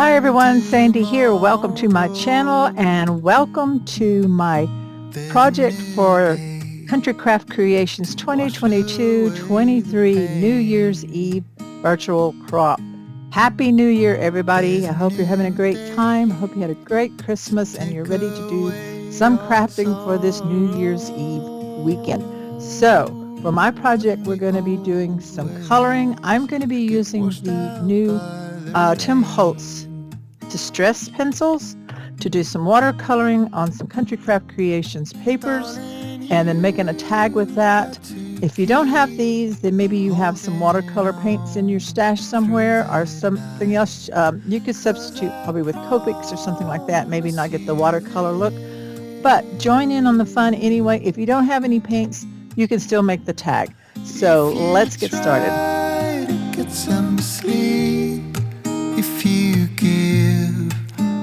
Hi everyone, Sandy here. Welcome to my channel and welcome to my project for Country Craft Creations 2022-23 New Year's Eve virtual crop. Happy New Year everybody. I hope you're having a great time. I hope you had a great Christmas and you're ready to do some crafting for this New Year's Eve weekend. So for my project, we're going to be doing some coloring. I'm going to be using the new Tim Holtz distress pencils to do some watercoloring on some Country Craft Creations papers and then making a tag with that. If you don't have these, then maybe you have some watercolor paints in your stash somewhere or something else. You could substitute probably with Copics or something like that, maybe not get the watercolor look. But join in on the fun anyway. If you don't have any paints, you can still make the tag. So let's get started. Get some sleep if you give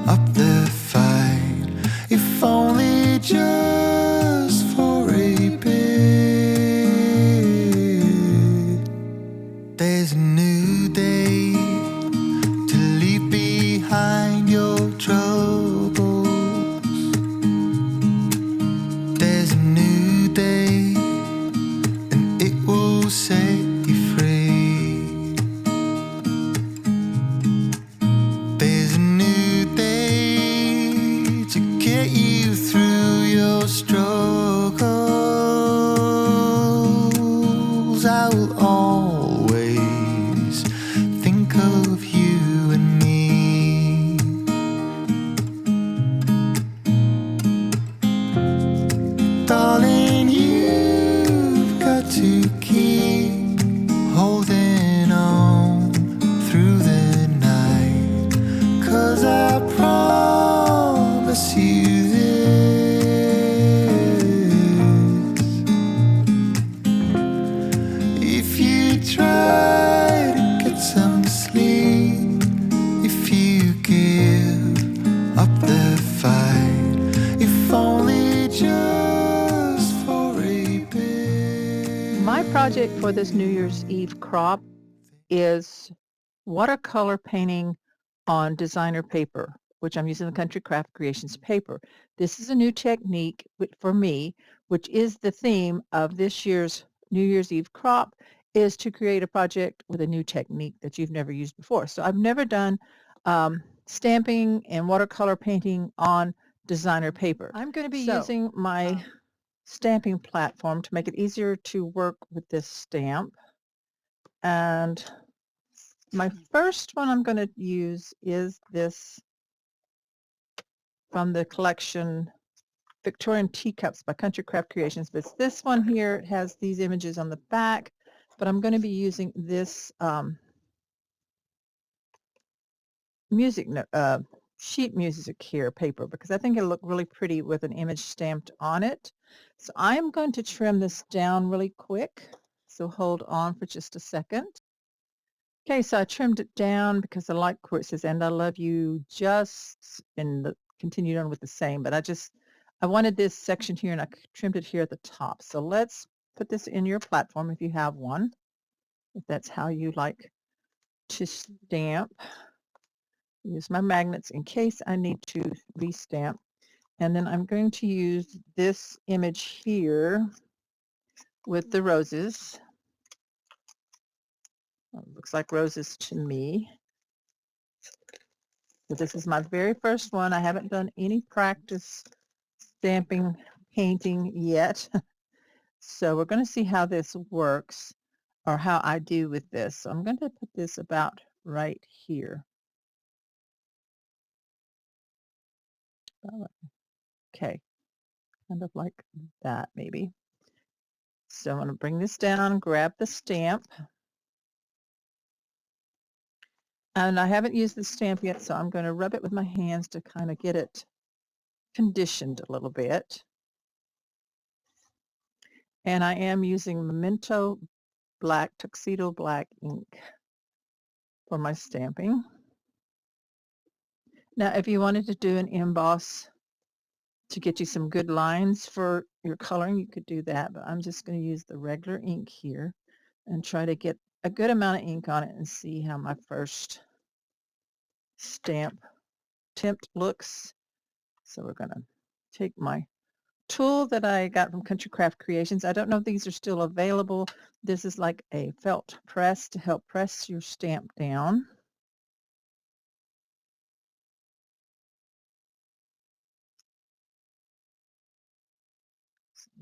up the fight, if only just for a bit. There's a new day to leave behind your troubles. There's a new day and it will set you free. There's a new day to get you through your struggles. I will always think of you and me. Darling, you've got to keep holding on through the night, 'cause I promise you this: if you try to get some sleep, if you give up the fight, if only just for a bit. My project for this New Year's Eve crop is watercolor painting on designer paper, which I'm using the Country Craft Creations paper. This is a new technique for me, which is the theme of this year's New Year's Eve crop, is to create a project with a new technique that you've never used before. So I've never done stamping and watercolor painting on designer paper. I'm going to be using my stamping platform to make it easier to work with this stamp. And my first one I'm going to use is this from the collection Victorian Teacups by Country Craft Creations. But it's this one here. It has these images on the back, but I'm going to be using this sheet music here paper because I think it'll look really pretty with an image stamped on it. So I'm going to trim this down really quick. So hold on for just a second. Okay, so I trimmed it down because I like where it says, "And I love you," just, and continued on with the same, but I wanted this section here and I trimmed it here at the top. So let's put this in your platform if you have one, if that's how you like to stamp. Use my magnets in case I need to restamp. And then I'm going to use this image here with the roses. Well, it looks like roses to me. So this is my very first one. I haven't done any practice stamping, painting yet. So we're going to see how this works or how I do with this. So I'm going to put this about right here. Okay, kind of like that maybe. So I'm going to bring this down, grab the stamp. And I haven't used the stamp yet, so I'm going to rub it with my hands to kind of get it conditioned a little bit. And I am using Memento Black, Tuxedo Black ink for my stamping. Now, if you wanted to do an emboss to get you some good lines for your coloring, you could do that, but I'm just going to use the regular ink here and try to get a good amount of ink on it and see how my first stamp tempt looks. So we're going to take my tool that I got from Country Craft Creations. I don't know if these are still available. This is like a felt press to help press your stamp down.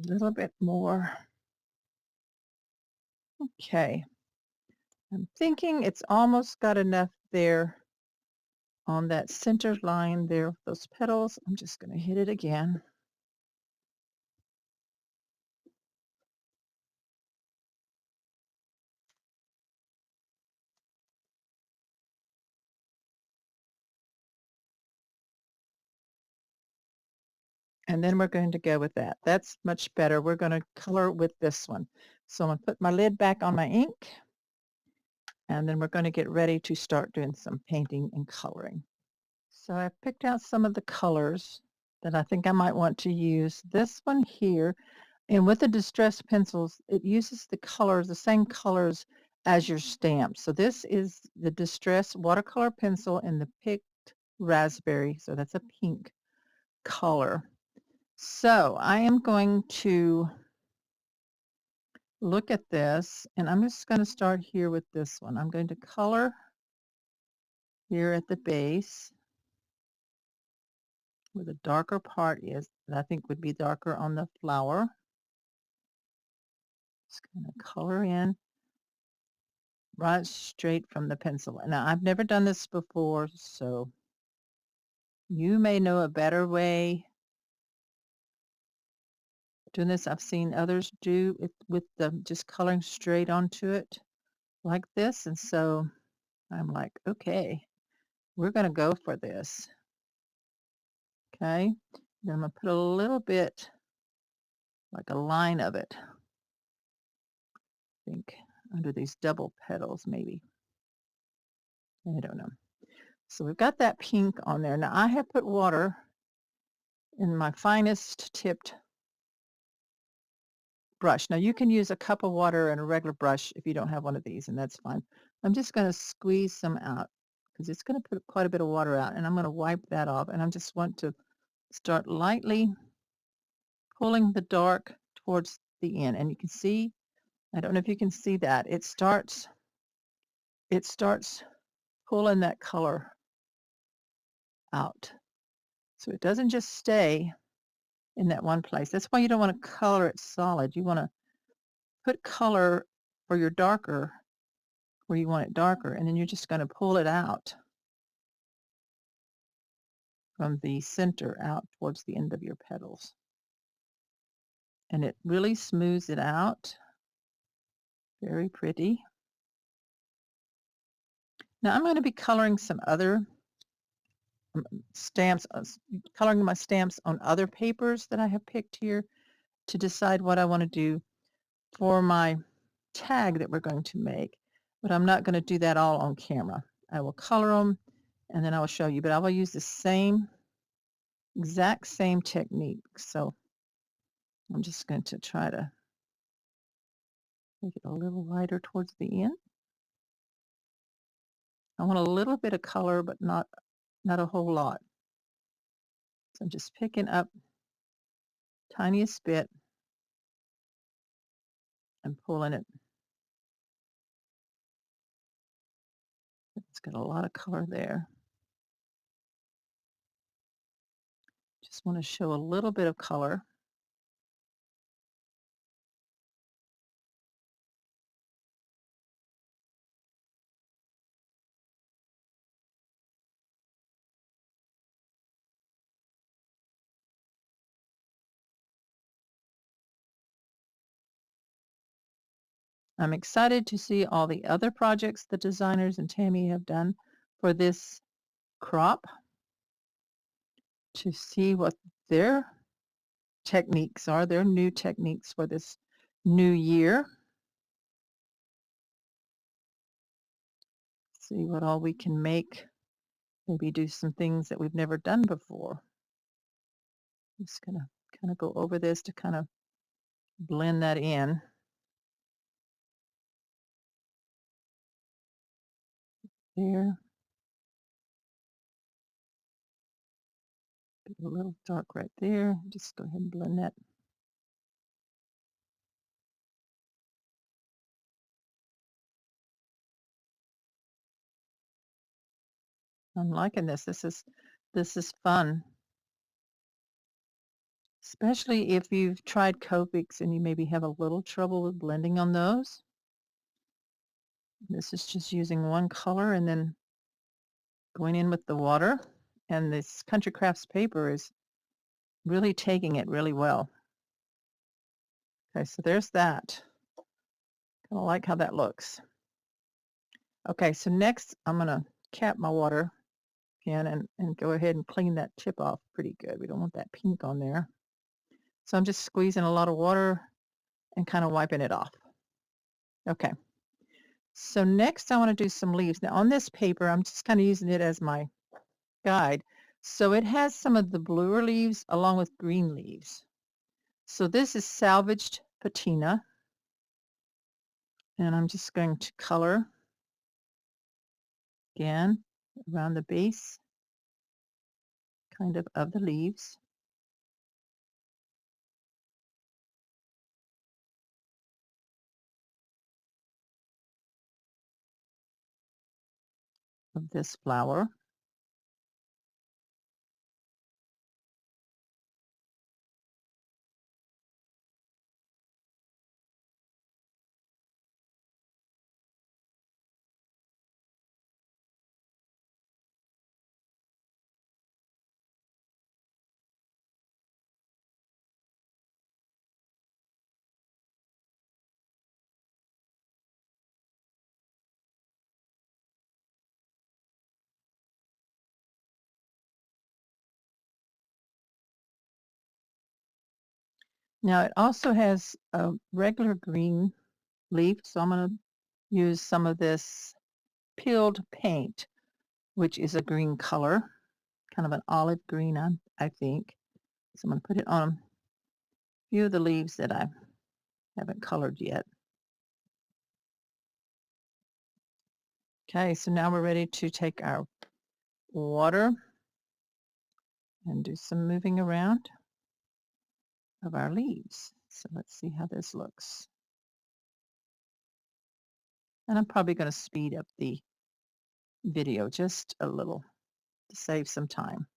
A little bit more. Okay. I'm thinking it's almost got enough there on that center line there with those petals. I'm just going to hit it again. And then we're going to go with that. That's much better. We're going to color with this one. So I'm going to put my lid back on my ink, and then we're going to get ready to start doing some painting and coloring. So I picked out some of the colors that I think I might want to use. This one here, and with the distress pencils, it uses the colors, the same colors as your stamp. So this is the distress watercolor pencil in the picked raspberry. So that's a pink color. So I am going to look at this, and I'm just going to start here with this one. I'm going to color here at the base where the darker part is that I think would be darker on the flower. Just going to color in right straight from the pencil. Now, I've never done this before, so you may know a better way doing this. I've seen others do it with the just coloring straight onto it like this, and so I'm like, okay, we're going to go for this. Okay, then I'm going to put a little bit, like a line of it, I think, under these double petals maybe. I don't know. So we've got that pink on there. Now I have put water in my finest tipped brush. Now you can use a cup of water and a regular brush if you don't have one of these, and that's fine. I'm just going to squeeze some out because it's going to put quite a bit of water out, and I'm going to wipe that off, and I just want to start lightly pulling the dark towards the end. And you can see, I don't know if you can see that, it starts pulling that color out. So it doesn't just stay in that one place. That's why you don't want to color it solid. You want to put color for your darker where you want it darker, and then you're just going to pull it out from the center out towards the end of your petals. And it really smooths it out. Very pretty. Now I'm going to be coloring some other stamps, coloring my stamps on other papers that I have picked here to decide what I want to do for my tag that we're going to make. But I'm not going to do that all on camera. I will color them and then I will show you, but I will use the exact same technique. So I'm just going to try to make it a little lighter towards the end. I want a little bit of color, but not a whole lot. So I'm just picking up tiniest bit and pulling it. It's got a lot of color there. Just want to show a little bit of color. I'm excited to see all the other projects the designers and Tammy have done for this crop, to see what their techniques are, their new techniques for this new year. See what all we can make. Maybe do some things that we've never done before. I'm just going to kind of go over this to kind of blend that in. There. A little dark right there. Just go ahead and blend that. I'm liking this. This is fun, especially if you've tried Copics and you maybe have a little trouble with blending on those. This is just using one color and then going in with the water. And this Country Crafts paper is really taking it really well. Okay, so there's that. Kind of like how that looks. Okay, so next I'm going to cap my water pen and go ahead and clean that tip off pretty good. We don't want that pink on there. So I'm just squeezing a lot of water and kind of wiping it off. Okay. So next I want to do some leaves. Now on this paper, I'm just kind of using it as my guide. So it has some of the bluer leaves along with green leaves. So this is salvaged patina. And I'm just going to color again around the base kind of the leaves. Of this flower. Now it also has a regular green leaf, so I'm going to use some of this peeled paint, which is a green color, kind of an olive green, I think. So I'm going to put it on a few of the leaves that I haven't colored yet. Okay, so now we're ready to take our water and do some moving around of our leaves. So let's see how this looks. And I'm probably going to speed up the video just a little to save some time.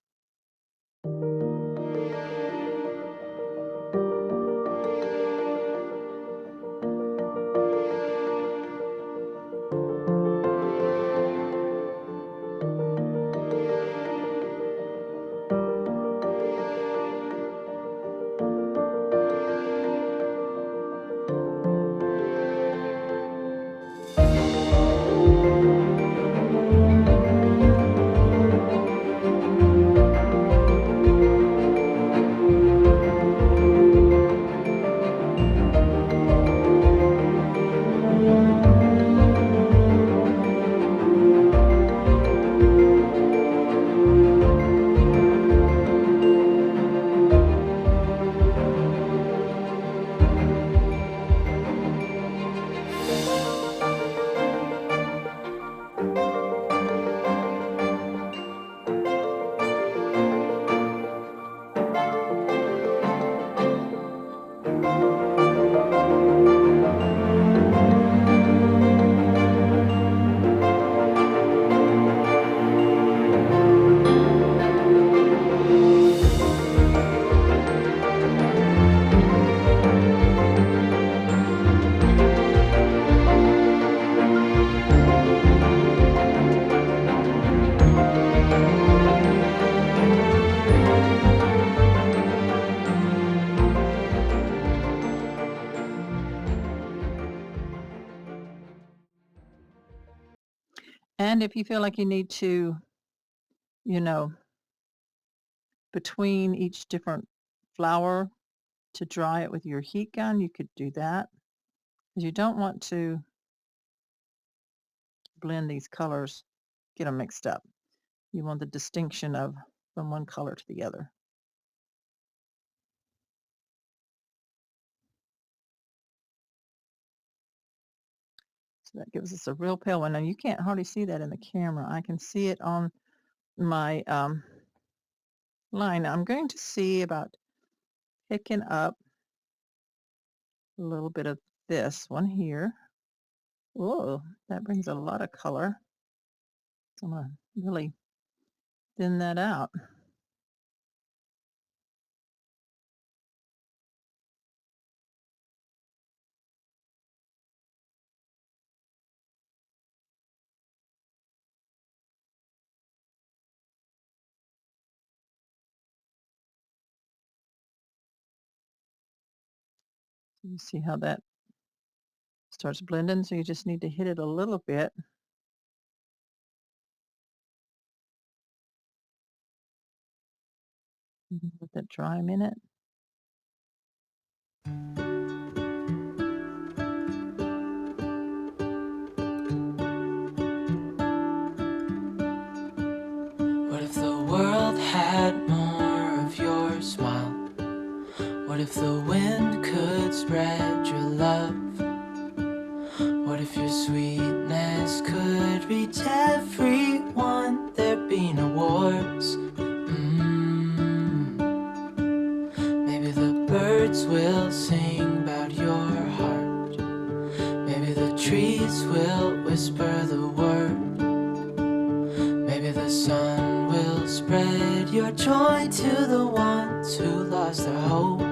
And if you feel like you need to, you know, between each different flower to dry it with your heat gun, you could do that. Because you don't want to blend these colors, get them mixed up. You want the distinction of from one color to the other. So that gives us a real pale one. Now you can't hardly see that in the camera. I can see it on my line. Now I'm going to see about picking up a little bit of this one here. Whoa, that brings a lot of color. I'm going to really thin that out. You see how that starts blending? So you just need to hit it a little bit. Let that dry a minute. What if the world had more of your smile? What if the wind could spread your love? What if your sweetness could reach everyone? There'd be no wars. Maybe the birds will sing about your heart. Maybe the trees will whisper the word. Maybe the sun will spread your joy to the ones who lost their hope.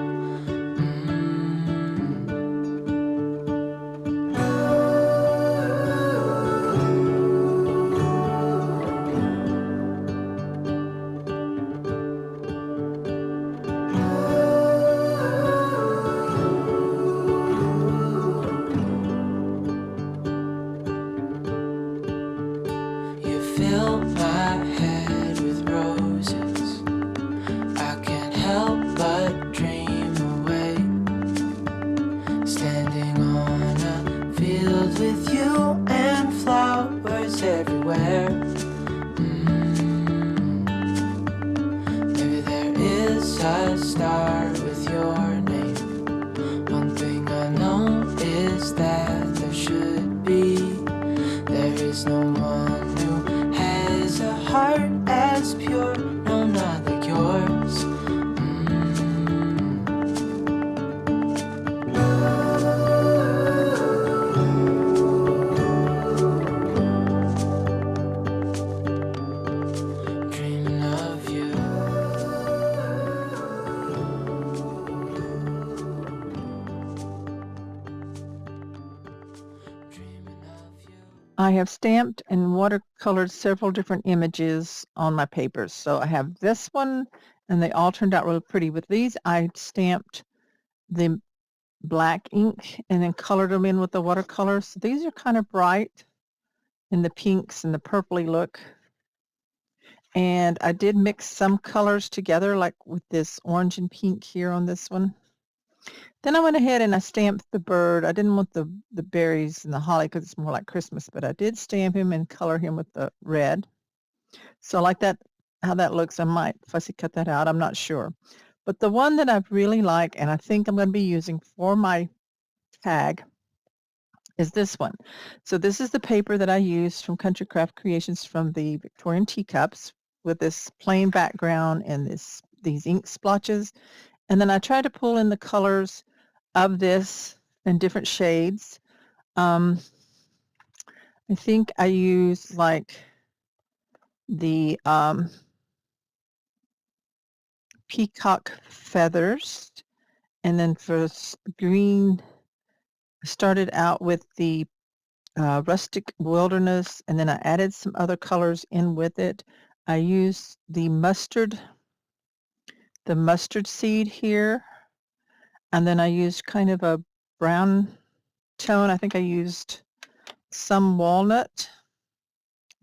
Fill my head with roses. I can't help but dream away. Standing on a field with you and flowers everywhere. Maybe there is a star with your name. One thing I know is that there should be. There is no one who has a heart as pure, no, not like yours. Dreaming of you. Dreaming of you. I have stamped and watercolored several different images on my papers. So I have this one, and they all turned out really pretty. With these, I stamped the black ink and then colored them in with the watercolor. So these are kind of bright in the pinks and the purpley look. And I did mix some colors together, like with this orange and pink here on this one. Then I went ahead and I stamped the bird. I didn't want the berries and the holly because it's more like Christmas, but I did stamp him and color him with the red. So I like that, how that looks. I might fussy cut that out. I'm not sure. But the one that I really like and I think I'm going to be using for my tag is this one. So this is the paper that I used from Country Craft Creations from the Victorian Teacups with this plain background and these ink splotches. And then I tried to pull in the colors of this in different shades. I think I used like the peacock feathers, and then for green, I started out with the rustic wilderness, and then I added some other colors in with it. I used the mustard seed here, and then I used kind of a brown tone. I think I used some walnut,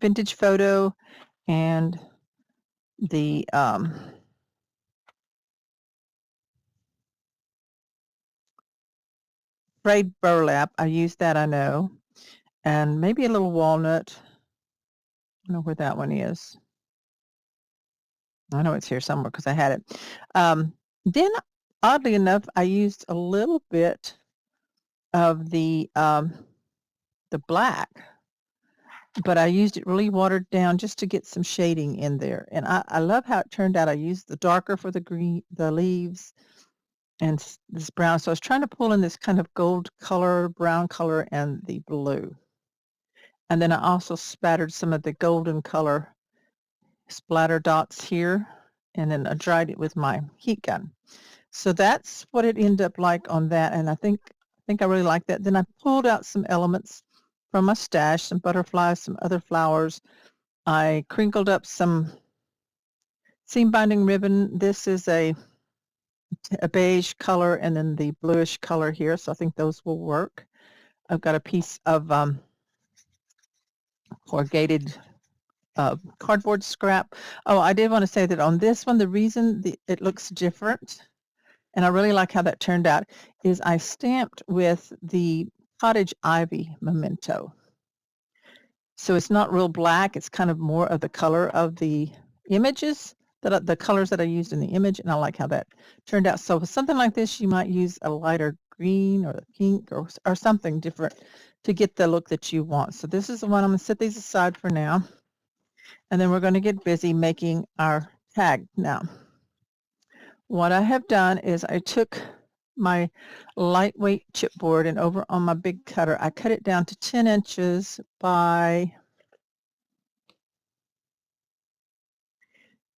vintage photo, and the frayed burlap. I used that, I know, and maybe a little walnut. I don't know where that one is. I know it's here somewhere because I had it. Then, oddly enough, I used a little bit of the black but I used it really watered down just to get some shading in there. And I love how it turned out. I used the darker for the green, the leaves, and this brown. So I was trying to pull in this kind of gold color, brown color, and the blue. And then I also spattered some of the golden color splatter dots here, and then I dried it with my heat gun. So that's what it ended up like on that, and I think I really like that. Then I pulled out some elements from my stash, some butterflies, some other flowers. I crinkled up some seam binding ribbon. This is a beige color and then the bluish color here, so I think those will work. I've got a piece of corrugated cardboard scrap. Oh, I did want to say that on this one, the reason it looks different, and I really like how that turned out, is I stamped with the cottage ivy memento. So it's not real black. It's kind of more of the color of the images, the colors that I used in the image, and I like how that turned out. So with something like this, you might use a lighter green or pink or something different to get the look that you want. So this is the one. I'm going to set these aside for now, and then we're going to get busy making our tag. Now, what I have done is I took my lightweight chipboard, and over on my big cutter, I cut it down to 10 inches by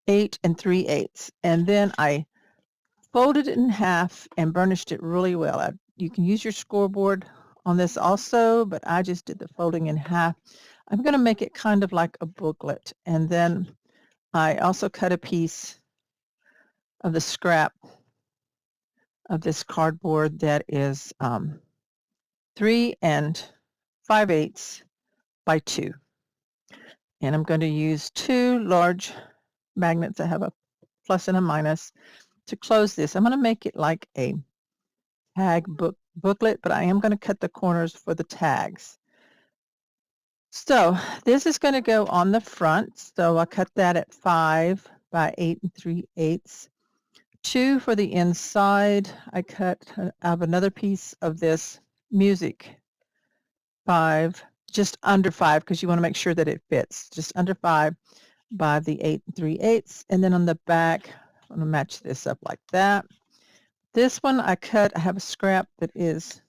8 3/8, and then I folded it in half and burnished it really well. You can use your scoreboard on this also, but I just did the folding in half. I'm going to make it kind of like a booklet, and then I also cut a piece of the scrap of this cardboard that is 3 5/8 by 2. And I'm going to use 2 large magnets that have a plus and a minus to close this. I'm going to make it like a tag booklet, but I am going to cut the corners for the tags. So this is going to go on the front. So I cut that at 5 by 8 3/8. 2 for the inside. I have another piece of this music 5, just under 5, because you want to make sure that it fits. Just under 5 by the 8 3/8. And then on the back, I'm going to match this up like that. This one I have a scrap that is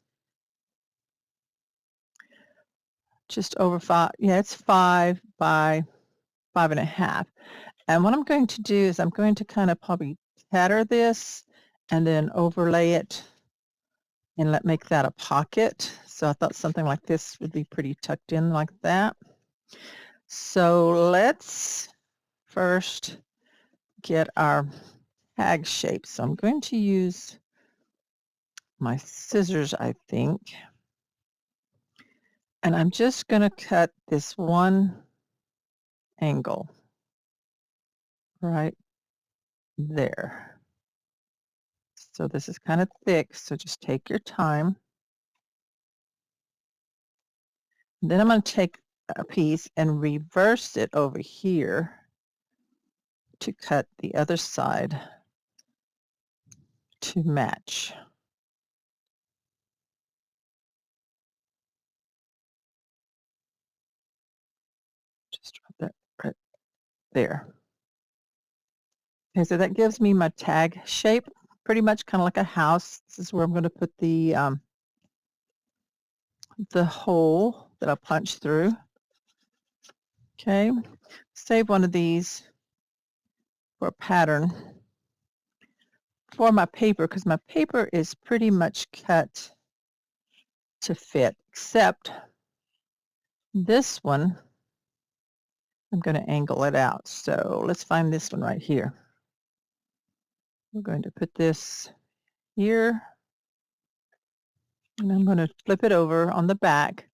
just over 5. Yeah, it's 5 by 5.5. And what I'm going to do is I'm going to kind of probably tatter this and then overlay it and make that a pocket. So I thought something like this would be pretty tucked in like that. So let's first get our tag shape. So I'm going to use my scissors, I think. And I'm just going to cut this one angle right there. So this is kind of thick, so just take your time. And then I'm going to take a piece and reverse it over here to cut the other side to match. Just right there. Okay, so that gives me my tag shape, pretty much kind of like a house. This is where I'm going to put the hole that I punched through. Okay, save one of these for a pattern for my paper, because my paper is pretty much cut to fit, except this one, I'm going to angle it out. So let's find this one right here. We're going to put this here, and I'm going to flip it over on the back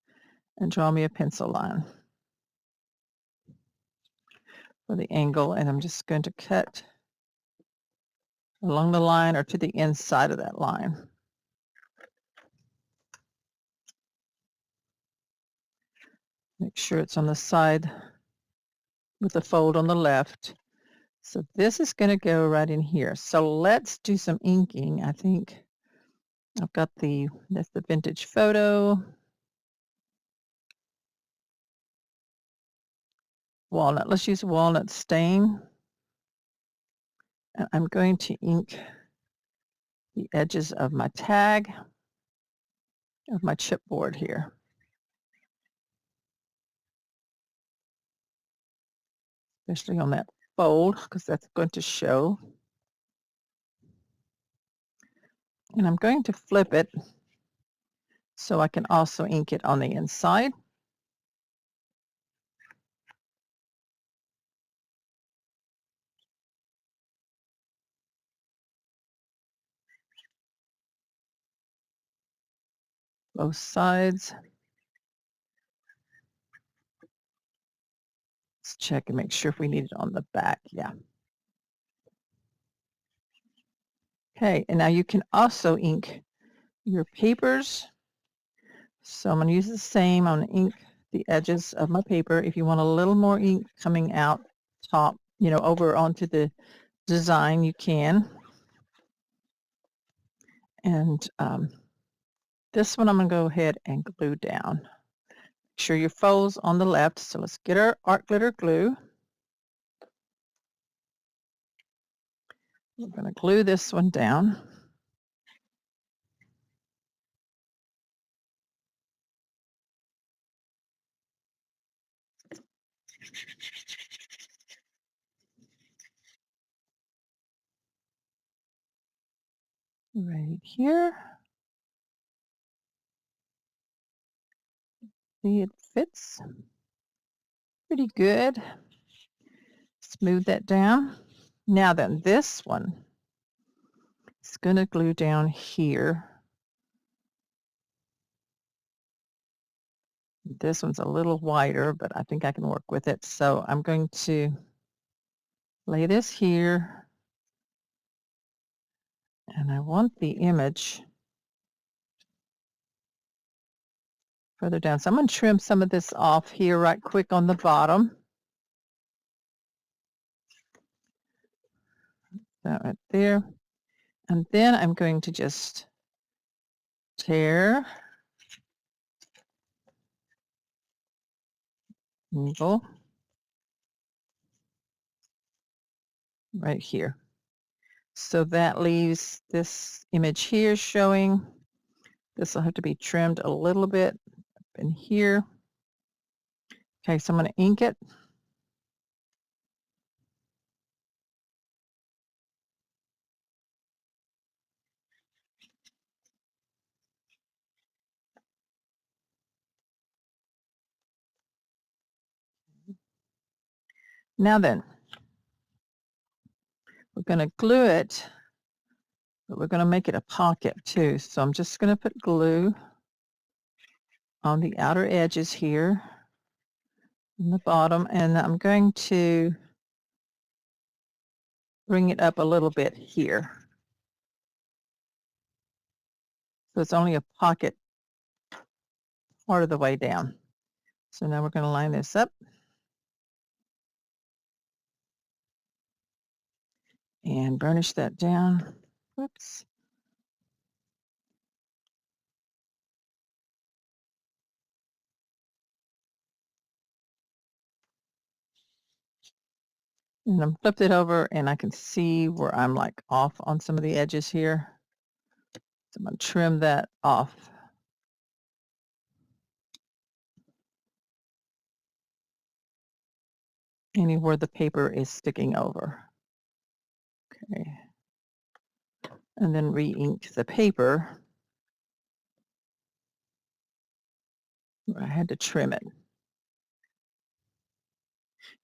and draw me a pencil line for the angle, and I'm just going to cut along the line or to the inside of that line. Make sure it's on the side with the fold on the left. So this is going to go right in here. So let's do some inking. I think I've got that's the vintage photo. walnut. Let's use walnut stain. And I'm going to ink the edges of my tag of my chipboard here. Especially on that fold, because that's going to show. And I'm going to flip it so I can also ink it on the inside. Both sides. Let's check and make sure if we need it on the back. Yeah. Okay, and now you can also ink your papers. So I'm going to use the same. I'm going to ink the edges of my paper. If you want a little more ink coming out top, over onto the design, you can. And this one I'm going to go ahead and glue down. Make sure your fold's on the left. So let's get our art glitter glue. We're going to glue this one down. Right here. See, it fits pretty good. Smooth that down. Now then, this one is going to glue down here. This one's a little wider, but I think I can work with it. So I'm going to lay this here. And I want the image further down. So I'm going to trim some of this off here right quick on the bottom. That right there. And then I'm going to just tear, angle right here. So that leaves this image here showing. This will have to be trimmed a little bit up in here. Okay, so I'm going to ink it. Now then, we're going to glue it, but we're going to make it a pocket too. So I'm just going to put glue on the outer edges here in the bottom, and I'm going to bring it up a little bit here. So it's only a pocket part of the way down. So now we're going to line this up. And burnish that down. Whoops. And I'm flipped it over and I can see where I'm like off on some of the edges here. So I'm going to trim that off. Anywhere the paper is sticking over. Okay. And then re-ink the paper. I had to trim it.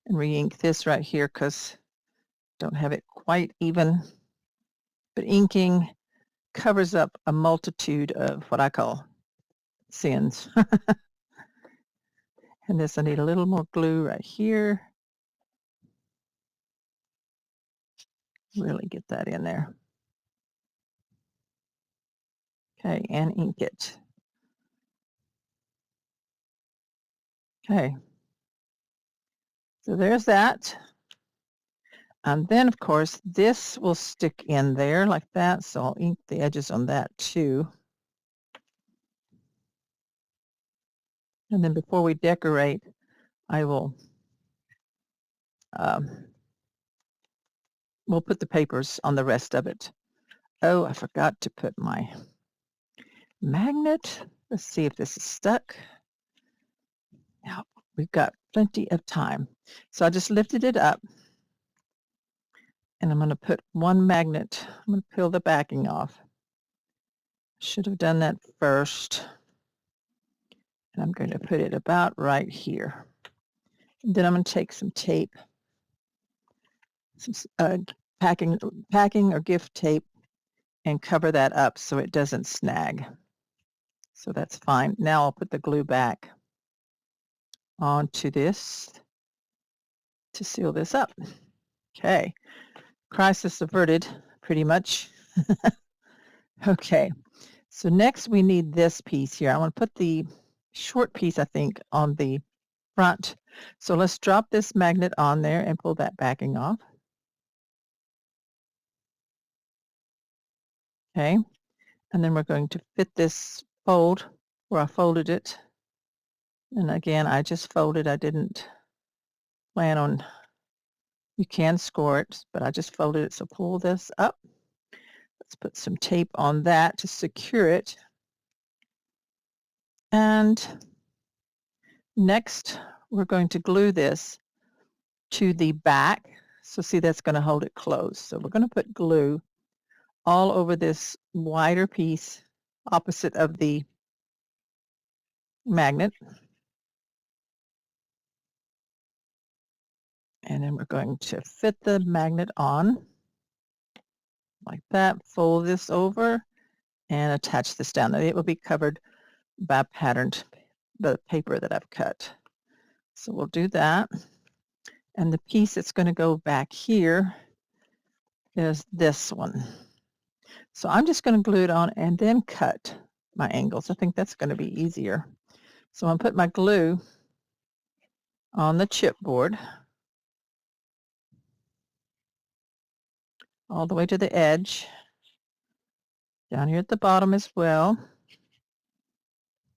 And re-ink this right here because I don't have it quite even. But inking covers up a multitude of what I call sins. And this, I need a little more glue right here. Really get that in there. Okay, and ink it. Okay. So there's that. And then, of course, this will stick in there like that. So I'll ink the edges on that too. And then before we decorate, I will we'll put the papers on the rest of it. Oh, I forgot to put my magnet. Let's see if this is stuck. Now, we've got plenty of time. So I just lifted it up, and I'm going to put one magnet. I'm going to peel the backing off. Should have done that first. And I'm going to put it about right here. And then I'm going to take some tape, some packing or gift tape, and cover that up so it doesn't snag. So that's fine. Now I'll put the glue back onto this to seal this up. Okay, crisis averted, pretty much. Okay, so next we need this piece here. I want to put the short piece, I think, on the front. So let's drop this magnet on there and pull that backing off. Okay, and then we're going to fit this fold where I folded it. And again, I just folded. I didn't plan on, you can score it, but I just folded it. So pull this up. Let's put some tape on that to secure it. And next, we're going to glue this to the back. So see, that's going to hold it closed. So we're going to put glue all over this wider piece opposite of the magnet. And then we're going to fit the magnet on like that, fold this over, and attach this down. It will be covered by the paper that I've cut. So we'll do that. And the piece that's going to go back here is this one. So I'm just going to glue it on and then cut my angles. I think that's going to be easier. So I'm going to put my glue on the chipboard all the way to the edge, down here at the bottom as well,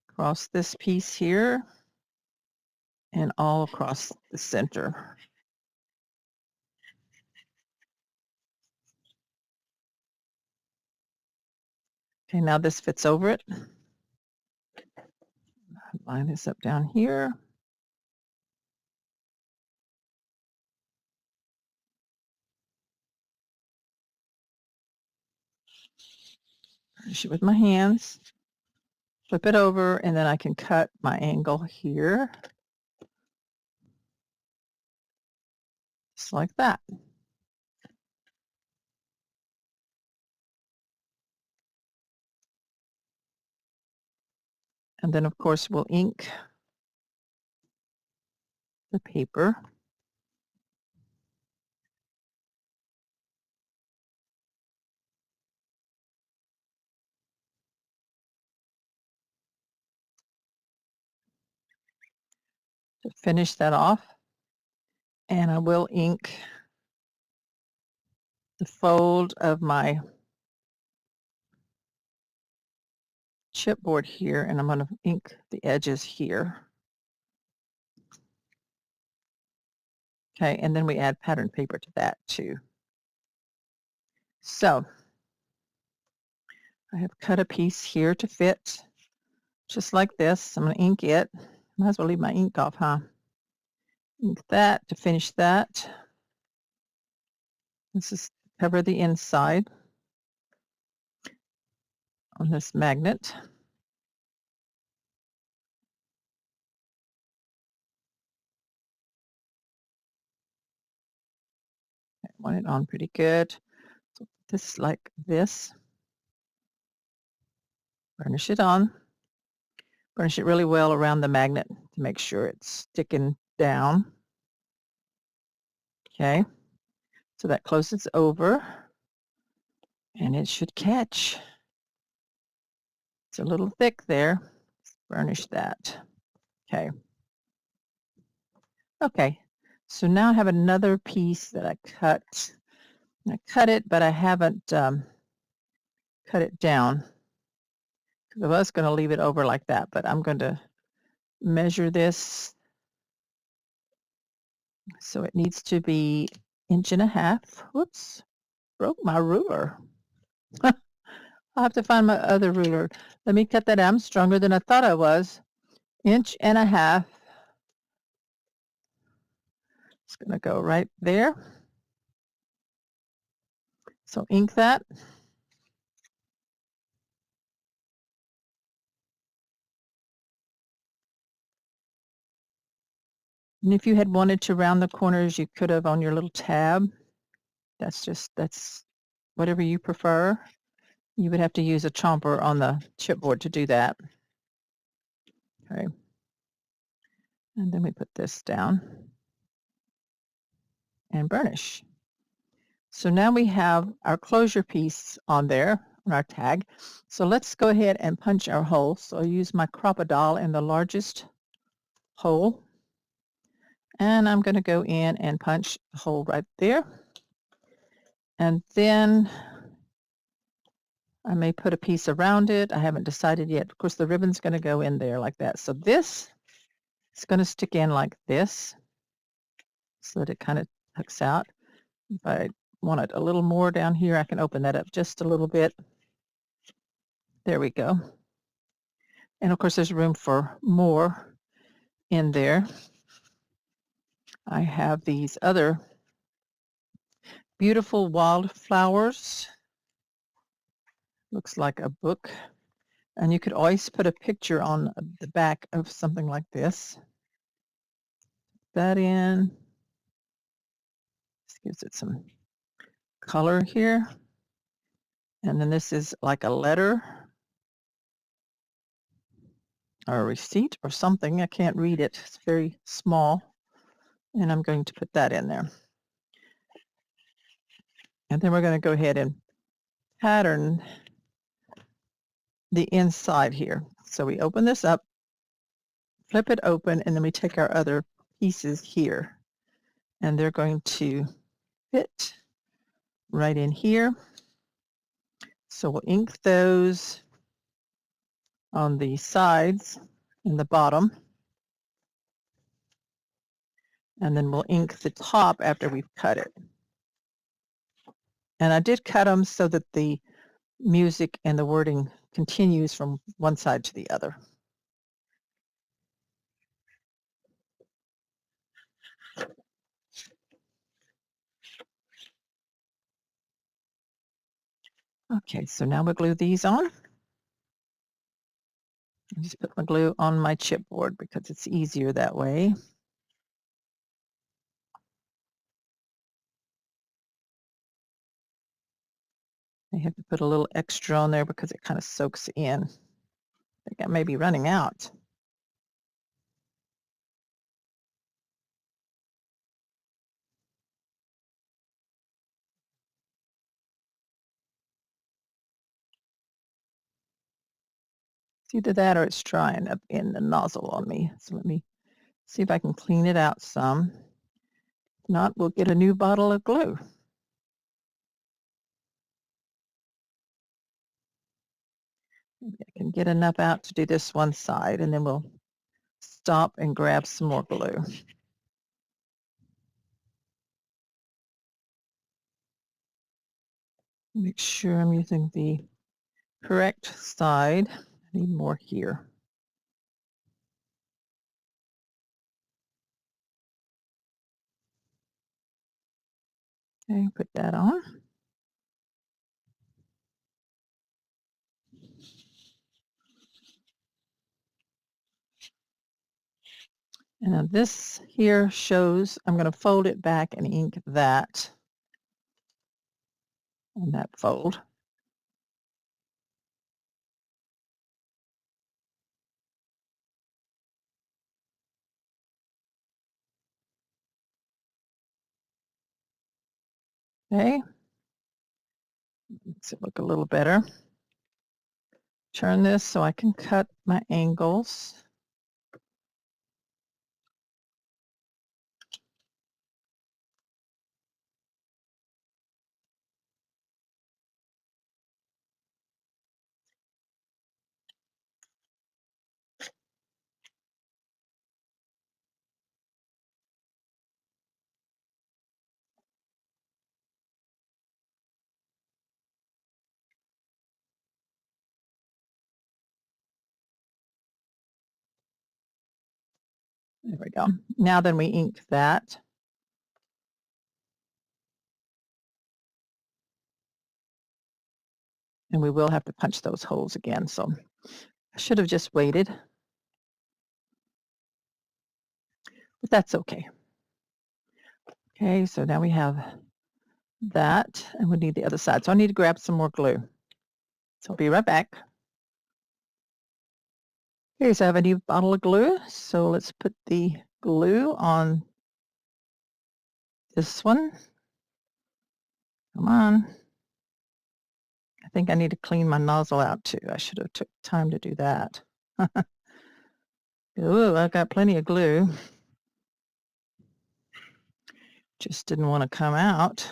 across this piece here, and all across the center. Okay, now this fits over it. Line this up down here. Finish it with my hands. Flip it over, and then I can cut my angle here. Just like that. And then, of course, we'll ink the paper. To finish that off. And I will ink the fold of my chipboard here, and I'm going to ink the edges here. Okay, and then we add pattern paper to that too. So I have cut a piece here to fit, just like this. I'm going to ink it. Might as well leave my ink off, huh? Ink that to finish that. This is cover the inside on this magnet. I want it on pretty good. So this like this. Burnish it on. Burnish it really well around the magnet to make sure it's sticking down. Okay, so that closes over, and it should catch. It's a little thick there. Burnish that. Okay. Okay, so now I have another piece that I cut. I cut it, but I haven't cut it down. I was going to leave it over like that, but I'm going to measure this So it needs to be 1.5 inches. Whoops, broke my ruler. I'll have to find my other ruler. Let me cut that out. I'm stronger than I thought I was. 1.5 inches. It's going to go right there. So ink that. And if you had wanted to round the corners, you could have on your little tab. That's whatever you prefer. You would have to use a chomper on the chipboard to do that. Okay. And then we put this down and burnish. So now we have our closure piece on there on our tag. So let's go ahead and punch our hole. So I'll use my Crop-A-Doll in the largest hole. And I'm going to go in and punch a hole right there. And then I may put a piece around it. I haven't decided yet. Of course, the ribbon's going to go in there like that. So this is going to stick in like this so that it kind of tucks out. If I want it a little more down here, I can open that up just a little bit. There we go. And of course, there's room for more in there. I have these other beautiful wildflowers. Looks like a book. And you could always put a picture on the back of something like this. That in. This gives it some color here. And then this is like a letter or a receipt or something. I can't read it. It's very small. And I'm going to put that in there. And then we're going to go ahead and pattern the inside here. So we open this up, flip it open, and then we take our other pieces here. And they're going to fit right in here. So we'll ink those on the sides and the bottom. And then we'll ink the top after we've cut it. And I did cut them so that the music and the wording continues from one side to the other. Okay, so now we'll glue these on. I just put my glue on my chipboard because it's easier that way. I have to put a little extra on there because it kind of soaks in. I think I may be running out. It's either that or it's drying up in the nozzle on me. So let me see if I can clean it out some. If not, we'll get a new bottle of glue. Maybe I can get enough out to do this one side, and then we'll stop and grab some more glue. Make sure I'm using the correct side. I need more here. Okay, put that on. And now this here shows, I'm going to fold it back and ink that on that fold. Okay, makes it look a little better. Turn this so I can cut my angles. There we go. Now then we ink that. And we will have to punch those holes again, so I should have just waited, but that's okay. Okay, so now we have that, and we need the other side. So I need to grab some more glue. So I'll be right back. Okay, so I have a new bottle of glue. So let's put the glue on this one. Come on. I think I need to clean my nozzle out too. I should have took time to do that. Ooh, I've got plenty of glue. Just didn't want to come out.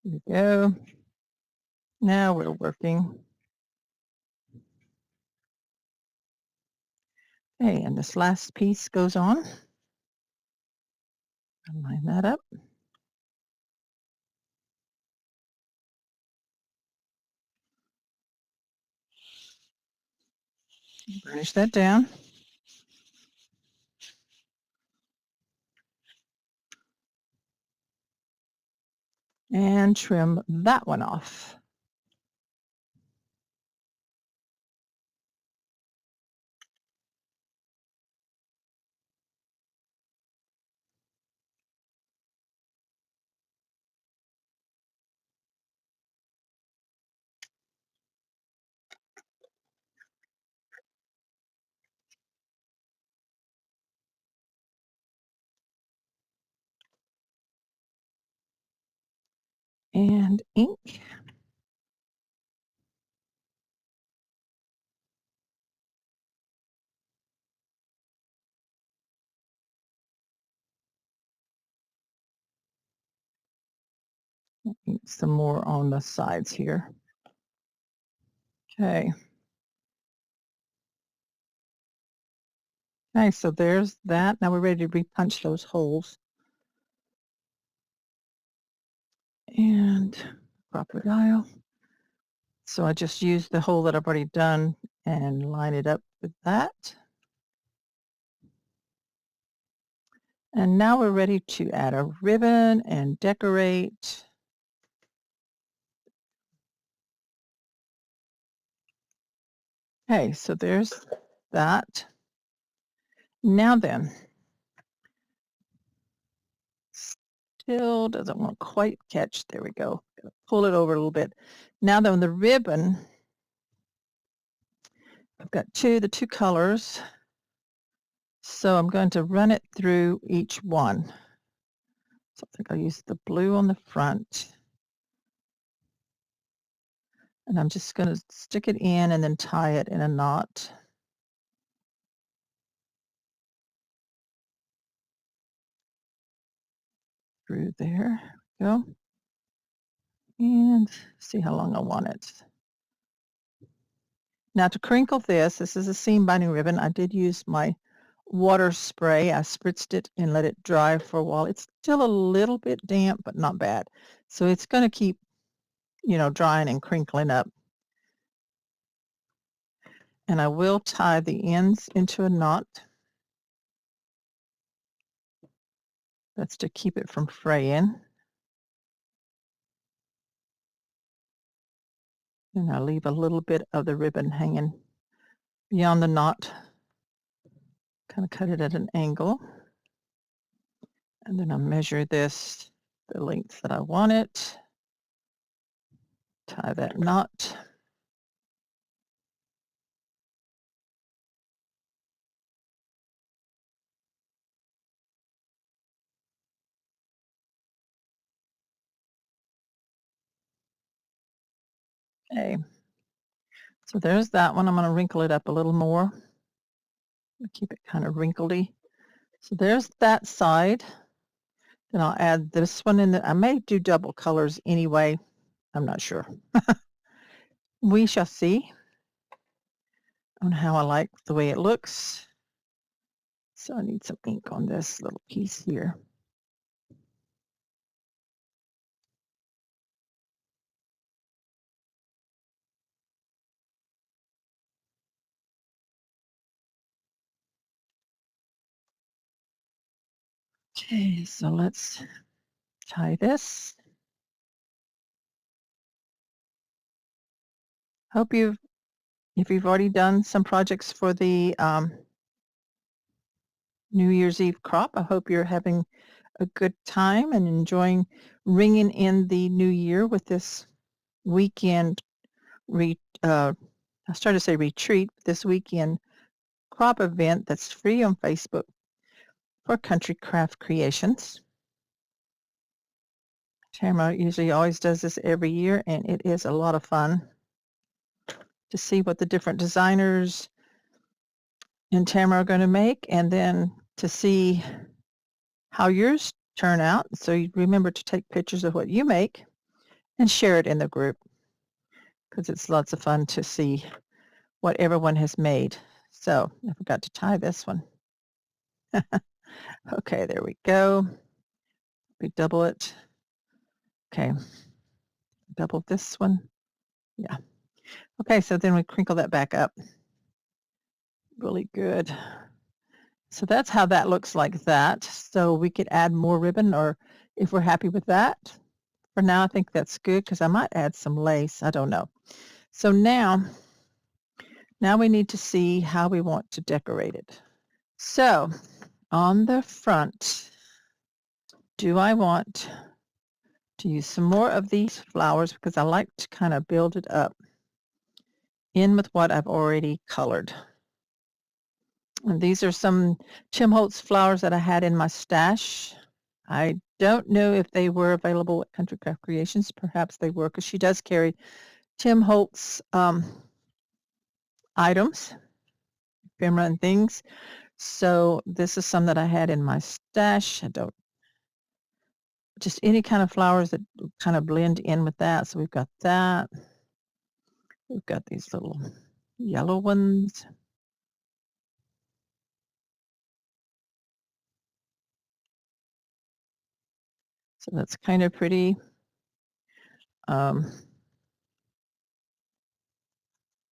Here we go. Now we're working. Okay, and this last piece goes on. Line that up. Burnish that down. And trim that one off. And ink. Ink some more on the sides here. Okay. Okay, so there's that. Now we're ready to repunch those holes. And crocodile. So I just used the hole that I've already done and line it up with that. And now we're ready to add a ribbon and decorate. Okay, so there's that. Now then, still doesn't want to quite catch. There we go. Gotta pull it over a little bit. Now then, the ribbon, I've got the two colors. So I'm going to run it through each one. So I think I'll use the blue on the front. And I'm just going to stick it in and then tie it in a knot. Through there. Go. And see how long I want it. Now to crinkle this is a seam binding ribbon. I did use my water spray. I spritzed it and let it dry for a while. It's still a little bit damp, but not bad. So it's going to keep, drying and crinkling up. And I will tie the ends into a knot. That's to keep it from fraying. And I'll leave a little bit of the ribbon hanging beyond the knot. Kind of cut it at an angle. And then I'll measure this the length that I want it. Tie that knot. Okay. So there's that one. I'm going to wrinkle it up a little more. Keep it kind of wrinkledy. So there's that side. Then I'll add this one in. I may do double colors anyway. I'm not sure. We shall see on how I like the way it looks. So I need some ink on this little piece here. Okay, so let's tie this. Hope if you've already done some projects for the New Year's Eve crop, I hope you're having a good time and enjoying ringing in the new year with this weekend I started to say retreat, this weekend crop event that's free on Facebook for Country Craft Creations. Tamara usually always does this every year, and it is a lot of fun to see what the different designers and Tamara are going to make, and then to see how yours turn out. So you remember to take pictures of what you make and share it in the group, because it's lots of fun to see what everyone has made. So I forgot to tie this one. Okay, there we go. We double it. Okay, double this one. Yeah. Okay, so then we crinkle that back up. Really good. So that's how that looks like that. So we could add more ribbon, or if we're happy with that. For now, I think that's good because I might add some lace. I don't know. So now we need to see how we want to decorate it. So on the front, do I want to use some more of these flowers, because I like to kind of build it up in with what I've already colored. And these are some Tim Holtz flowers that I had in my stash. I don't know if they were available at Country Craft Creations. Perhaps they were, because she does carry Tim Holtz items, ephemera and things. So this is some that I had in my stash. Just any kind of flowers that kind of blend in with that. So we've got that. We've got these little yellow ones. So that's kind of pretty. I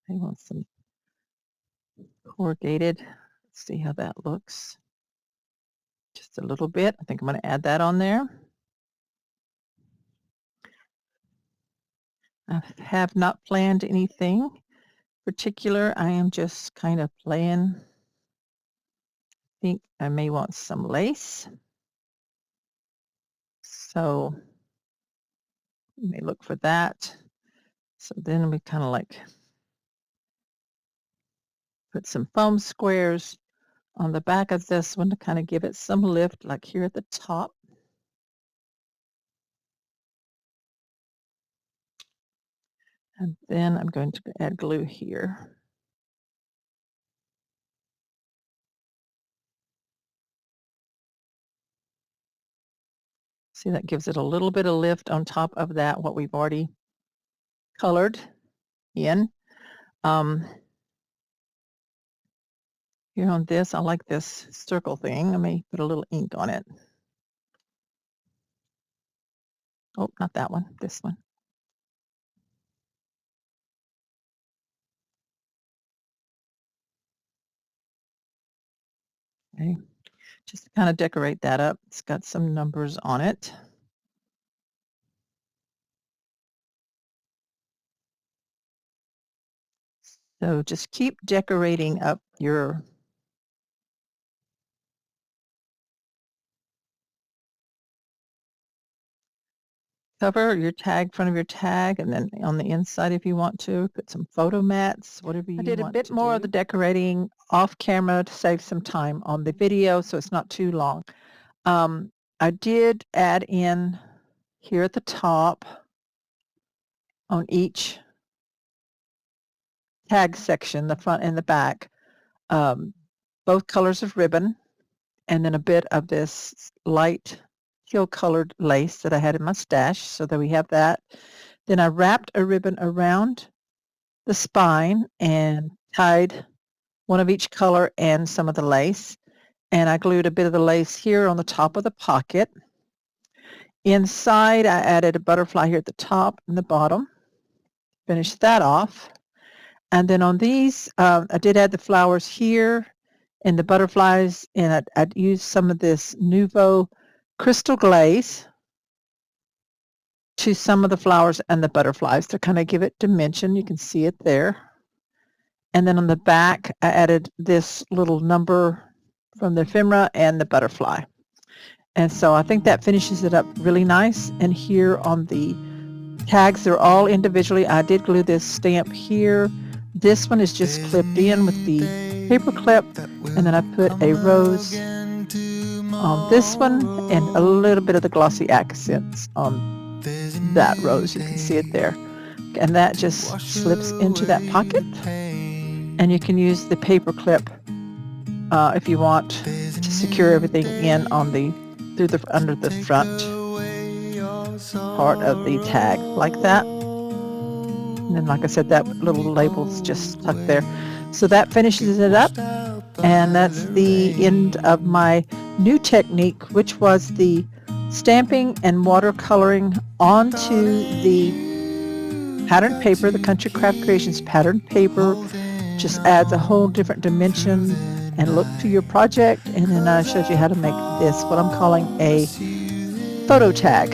want some corrugated. Let's see how that looks. Just a little bit. I think I'm going to add that on there. I have not planned anything particular. I am just kind of playing. I think I may want some lace. So you may look for that. So then we kind of like put some foam squares on the back of this one to kind of give it some lift, like here at the top. And then I'm going to add glue here. See, that gives it a little bit of lift on top of that, what we've already colored in. Here on this, I like this circle thing. Let me put a little ink on it. Oh, not that one, this one. Okay, just to kind of decorate that up. It's got some numbers on it. So just keep decorating up your cover, your tag, front of your tag, and then on the inside, if you want to, put some photo mats, whatever you want to do. I did a bit more of the decorating off camera to save some time on the video, so it's not too long. I did add in here at the top on each tag section, the front and the back, both colors of ribbon, and then a bit of this light teal colored lace that I had in my stash, so that we have that. Then I wrapped a ribbon around the spine and tied one of each color and some of the lace, and I glued a bit of the lace here on the top of the pocket. Inside, I added a butterfly here at the top and the bottom. Finished that off. And then on these, I did add the flowers here and the butterflies, and I'd used some of this Nouveau crystal glaze to some of the flowers and the butterflies to kind of give it dimension. You can see it there. And then on the back, I added this little number from the ephemera and the butterfly. And so I think that finishes it up really nice. And here on the tags, they're all individually. I did glue this stamp here. This one is just clipped in with the paper clip. And then I put a rose on this one and a little bit of the glossy accents on that rose. You can see it there. And that just slips into that pocket. And you can use the paper clip if you want to secure everything in on the under the front part of the tag like that. And then, like I said, that little label's just stuck there. So that finishes it up, and that's the end of my new technique, which was the stamping and watercoloring onto the pattern paper, the Country Craft Creations pattern paper. Just adds a whole different dimension and look to your project. And then I showed you how to make this, what I'm calling a photo tag.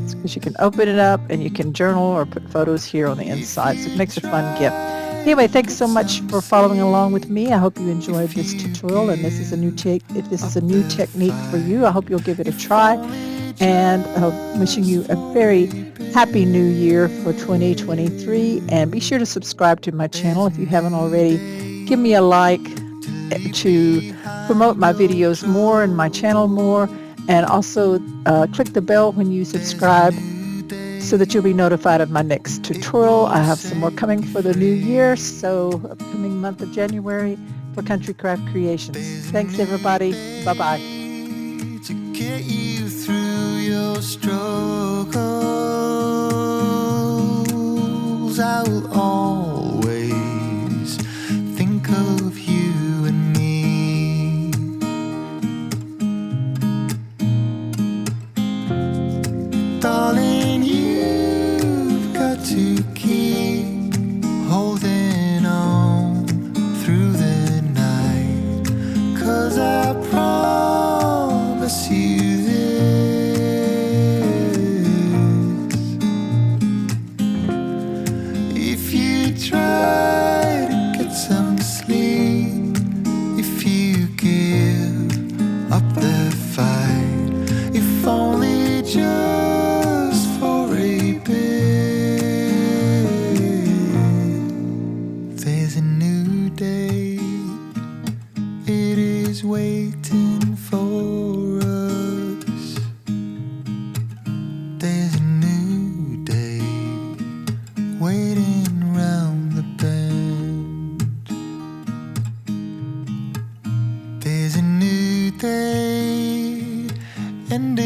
Because you can open it up and you can journal or put photos here on the inside. So it makes a fun gift. Anyway, thanks so much for following along with me. I hope you enjoyed this tutorial, and this is a new if this is a new technique for you, I hope you'll give it a try. And wishing you a very happy new year for 2023. And be sure to subscribe to my channel if you haven't already. Give me a like to promote my videos more and my channel more. And also click the bell when you subscribe so that you'll be notified of my next tutorial. I have some more coming for the new year, so upcoming month of January for Country Craft Creations. Thanks, everybody. Bye-bye. To get you through your struggles, I will always think of you and me. Darling, you've got to keep holding on through the night, 'cause I promise you this: if you try to get some sleep, if you give up the fight, if only just for a bit, there's a new day. It is waiting for us. There's a new day waiting round the bend. There's a new day, and